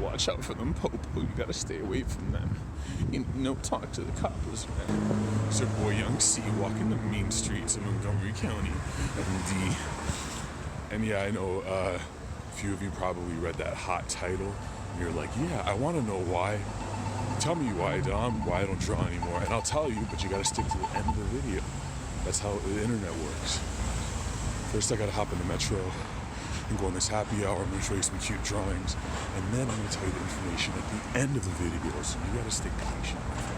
watch out for them popo. You gotta stay away from them. You know, talk to the coppers, man. It's your boy Young C walking the mean streets of Montgomery County, MD. And yeah, I know a few of you probably read that hot title. And you're like, yeah, I want to know why. Tell me why, Dom, why I don't draw anymore. And I'll tell you, but you gotta stick to the end of the video. That's how the internet works. First, I gotta hop in the metro and go on this happy hour. I'm gonna show you some cute drawings, and then I'm gonna tell you the information at the end of the video. So you gotta stay patient, my friends.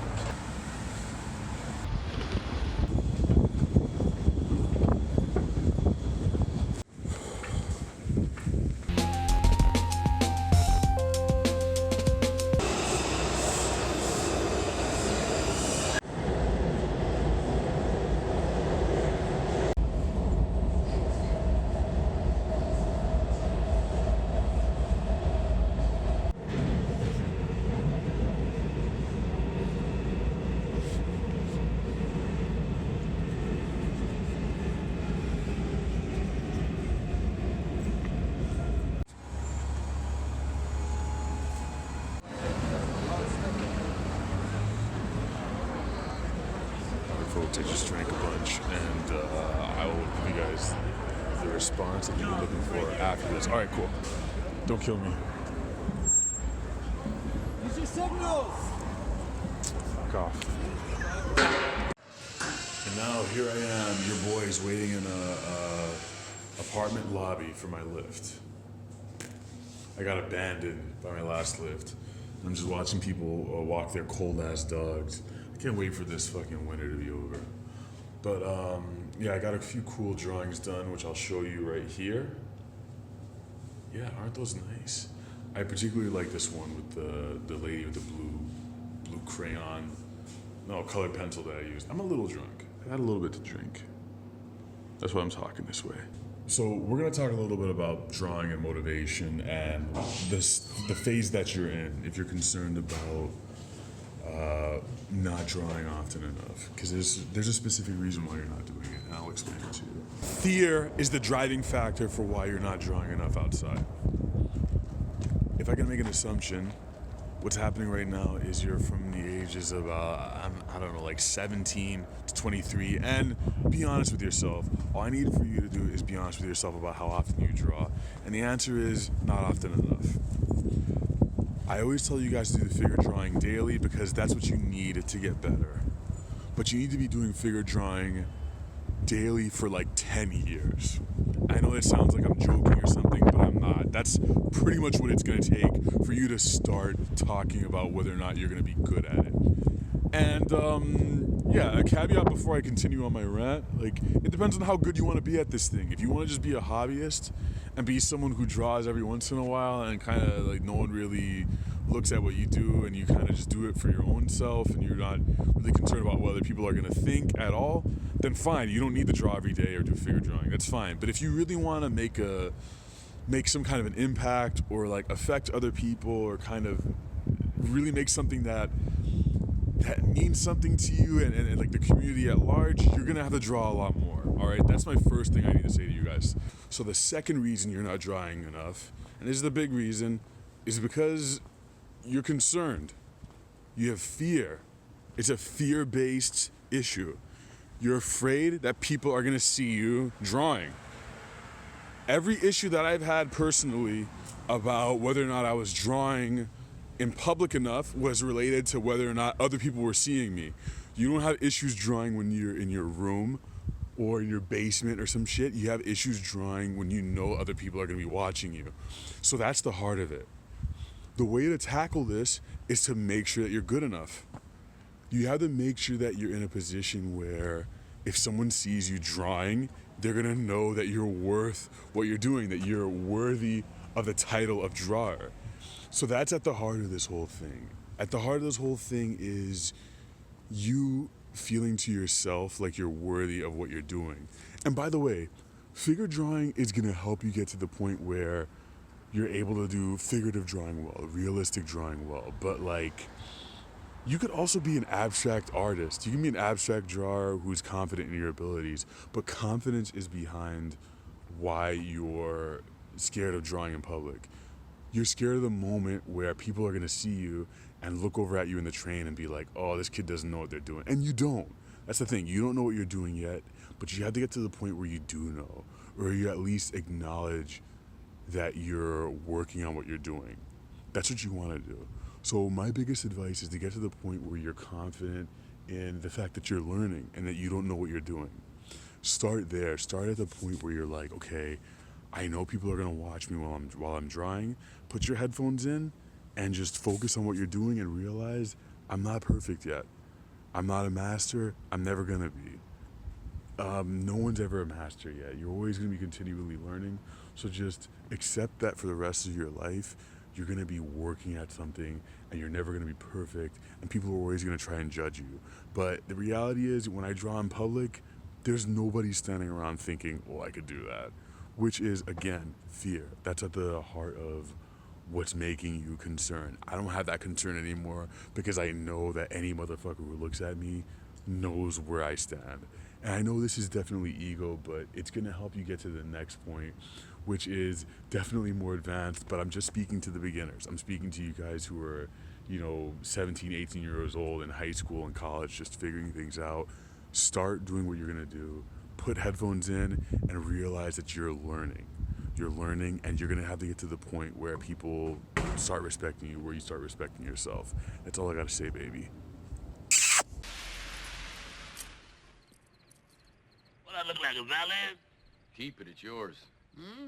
Folks, I just drank a bunch, and I will give you guys the response that you've been looking for after this. All right, cool. Don't kill me. Use your signals. Fuck off. And now here I am, your boys, waiting in a apartment lobby for my lift. I got abandoned by my last lift. I'm just watching people walk their cold ass dogs. I can't wait for this fucking winter to be over. But yeah, I got a few cool drawings done, which I'll show you right here. Yeah, aren't those nice? I particularly like this one with the lady with the blue crayon, no, colored pencil that I used. I'm a little drunk. I had a little bit to drink. That's why I'm talking this way. So we're gonna talk a little bit about drawing and motivation and the phase that you're in if you're concerned about not drawing often enough, because there's a specific reason why you're not doing it, and I'll explain it to you. Fear is the driving factor for why you're not drawing enough outside. If I can make an assumption, what's happening right now is you're from the ages of, I don't know, like 17 to 23, and be honest with yourself. All I need for you to do is be honest with yourself about how often you draw, and the answer is not often enough. I always tell you guys to do the figure drawing daily because that's what you need to get better. But you need to be doing figure drawing daily for like 10 years. I know it sounds like I'm joking or something, but I'm not. That's pretty much what it's gonna take for you to start talking about whether or not you're gonna be good at it. And yeah, a caveat before I continue on my rant, like, it depends on how good you wanna be at this thing. If you wanna just be a hobbyist and be someone who draws every once in a while and kind of like no one really looks at what you do and you kind of just do it for your own self and you're not really concerned about what other people are going to think at all, then fine, you don't need to draw every day or do figure drawing, that's fine. But if you really want to make some kind of an impact or like affect other people or kind of really make something that means something to you and like the community at large, you're gonna have to draw a lot more. All right, that's my first thing I need to say to you guys. So the second reason you're not drawing enough, and this is the big reason, is because you're concerned. You have fear. It's a fear-based issue. You're afraid that people are gonna see you drawing. Every issue that I've had personally about whether or not I was drawing in public enough was related to whether or not other people were seeing me. You don't have issues drawing when you're in your room or in your basement or some shit. You have issues drawing when you know other people are gonna be watching you. So that's the heart of it. The way to tackle this is to make sure that you're good enough. You have to make sure that you're in a position where if someone sees you drawing, they're gonna know that you're worth what you're doing, that you're worthy of the title of drawer. So that's at the heart of this whole thing. At the heart of this whole thing is you feeling to yourself like you're worthy of what you're doing. And by the way, figure drawing is gonna help you get to the point where you're able to do figurative drawing well, realistic drawing well, but like, you could also be an abstract artist. You can be an abstract drawer who's confident in your abilities, but confidence is behind why you're scared of drawing in public. You're scared of the moment where people are gonna see you and look over at you in the train and be like, oh, this kid doesn't know what they're doing. And you don't. That's the thing. You don't know what you're doing yet, but you have to get to the point where you do know, or you at least acknowledge that you're working on what you're doing. That's what you want to do. So my biggest advice is to get to the point where you're confident in the fact that you're learning and that you don't know what you're doing. Start there. Start at the point where you're like, okay, I know people are gonna watch me while I'm drawing. Put your headphones in and just focus on what you're doing and realize I'm not perfect yet. I'm not a master. I'm never gonna be. No one's ever a master yet. You're always gonna be continually learning. So just accept that for the rest of your life. You're gonna be working at something and you're never gonna be perfect and people are always gonna try and judge you. But the reality is when I draw in public, there's nobody standing around thinking, oh, I could do that. Which is, again, fear. That's at the heart of what's making you concerned. I don't have that concern anymore because I know that any motherfucker who looks at me knows where I stand. And I know this is definitely ego, but it's gonna help you get to the next point, which is definitely more advanced, but I'm just speaking to the beginners. I'm speaking to you guys who are, 17, 18 years old in high school and college, just figuring things out. Start doing what you're gonna do. Put headphones in and realize that you're learning. You're learning and you're gonna have to get to the point where people start respecting you, where you start respecting yourself. That's all I gotta say, baby. What I look like, a valet? Keep it, it's yours. Hmm?